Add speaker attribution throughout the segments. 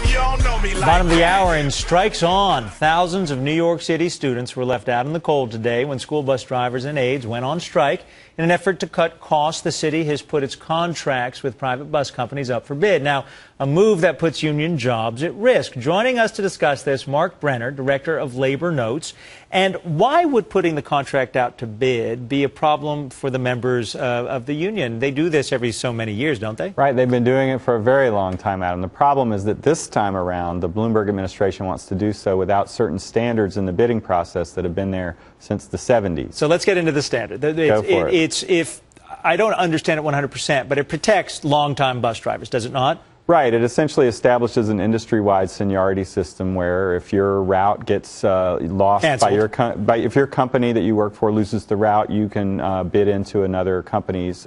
Speaker 1: You don't know me like
Speaker 2: Bottom of the
Speaker 1: that.
Speaker 2: hour and strikes on. Thousands of New York City students were left out in the cold today when school bus drivers and aides went on strike. In an effort to cut costs, the city has put its contracts with private bus companies up for bid. Now, a move that puts union jobs at risk. Joining us to discuss this, Mark Brenner, Director of Labor Notes. And why would putting the contract out to bid be a problem for the members of the union? They do this every so many years, don't they?
Speaker 3: Right. They've been doing it for a very long time, Adam. The problem is that this time around, the Bloomberg administration wants to do so without certain standards in the bidding process that have been there since the 70s.
Speaker 2: So let's get into the standard.
Speaker 3: Go for it.
Speaker 2: If I don't understand it 100%, but it protects long-time bus drivers, does it not?
Speaker 3: Right. It essentially establishes an industry-wide seniority system where if your route gets lost by if your company that you work for loses the route, you can bid into another company's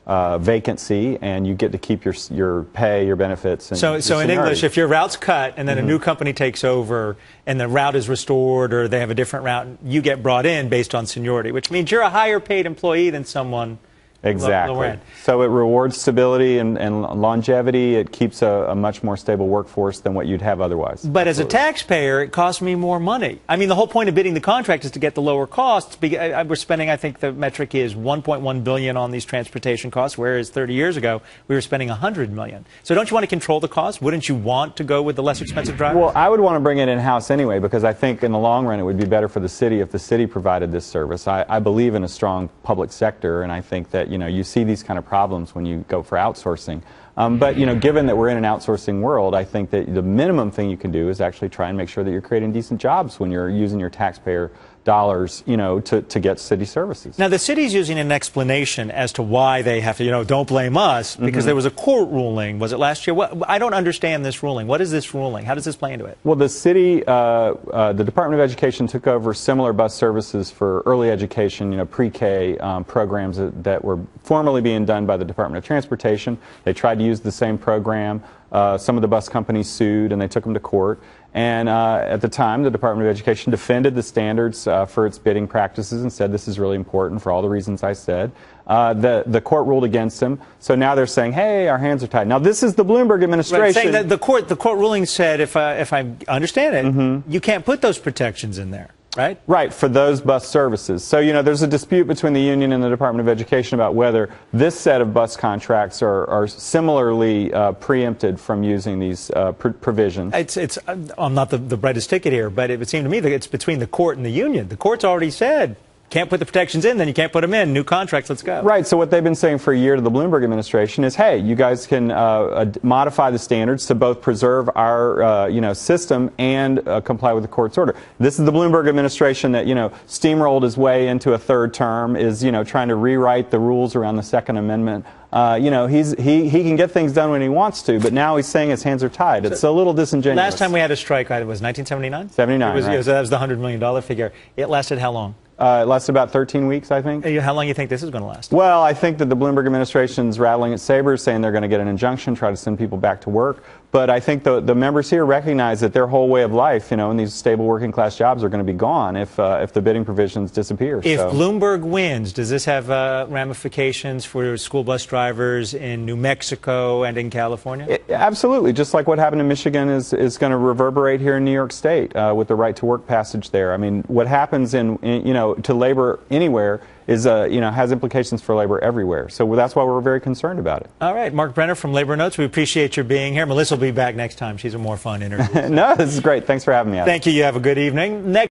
Speaker 3: vacancy, and you get to keep your pay, your benefits. And
Speaker 2: so in English, if your route's cut and then a new company takes over and the route is restored or they have a different route, you get brought in based on seniority, which means you're a higher paid employee than someone.
Speaker 3: Exactly. So it rewards stability and longevity. It keeps a much more stable workforce than what you'd have otherwise.
Speaker 2: But as a taxpayer, it costs me more money. I mean, the whole point of bidding the contract is to get the lower costs. We're spending, I think the metric is $1.1 billion on these transportation costs, whereas 30 years ago, we were spending $100 million. So don't you want to control the cost? Wouldn't you want to go with the less expensive driver?
Speaker 3: Well, I would want to bring it in-house anyway, because I think in the long run it would be better for the city if the city provided this service. I believe in a strong public sector, and I think that you see these kind of problems when you go for outsourcing. But given that we're in an outsourcing world, I think that the minimum thing you can do is actually try and make sure that you're creating decent jobs when you're using your taxpayer dollars, to get city services.
Speaker 2: Now, the city's using an explanation as to why they have to, don't blame us, because there was a court ruling. Was it last year? I don't understand this ruling. What is this ruling? How does this play into it?
Speaker 3: Well, the city, the Department of Education took over similar bus services for early education, pre-K programs that were formerly being done by the Department of Transportation. They tried to use the same program. Some of the bus companies sued, and they took them to court. And at the time, the Department of Education defended the standards for its bidding practices and said this is really important for all the reasons I said. The court ruled against them, so now they're saying, hey, our hands are tied. Now, this is the Bloomberg administration.
Speaker 2: Right, saying that the court ruling said, if I understand it, you can't put those protections in there. Right?
Speaker 3: Right, for those bus services. So, there's a dispute between the union and the Department of Education about whether this set of bus contracts are similarly preempted from using these provisions.
Speaker 2: I'm not the brightest ticket here, but it would seem to me that it's between the court and the union. The court's already said, can't put the protections in, then you can't put them in. New contracts, let's go.
Speaker 3: Right, so what they've been saying for a year to the Bloomberg administration is, hey, you guys can modify the standards to both preserve our system and comply with the court's order. This is the Bloomberg administration that, steamrolled his way into a third term, is, trying to rewrite the rules around the Second Amendment. He can get things done when he wants to, but now he's saying his hands are tied. It's a little disingenuous.
Speaker 2: Last time we had a strike, it was 1979?
Speaker 3: 79, right.
Speaker 2: That was the $100 million figure. It lasted how long?
Speaker 3: It lasted about 13 weeks, I think.
Speaker 2: How long do you think this is going to last?
Speaker 3: Well, I think that the Bloomberg administration's rattling its sabers, saying they're going to get an injunction, try to send people back to work. But I think the members here recognize that their whole way of life, and these stable working class jobs are going to be gone if the bidding provisions disappear.
Speaker 2: If Bloomberg wins, does this have ramifications for school bus drivers in New Mexico and in California?
Speaker 3: Absolutely. Just like what happened in Michigan is going to reverberate here in New York State with the right to work passage there. I mean, what happens to labor anywhere is has implications for labor everywhere. So that's why we're very concerned about it.
Speaker 2: All right, Mark Brenner from Labor Notes. We appreciate your being here. Melissa will be back next time. She's a more fun interview.
Speaker 3: No, this is great. Thanks for having me, Adam.
Speaker 2: Thank you. You have a good evening. Next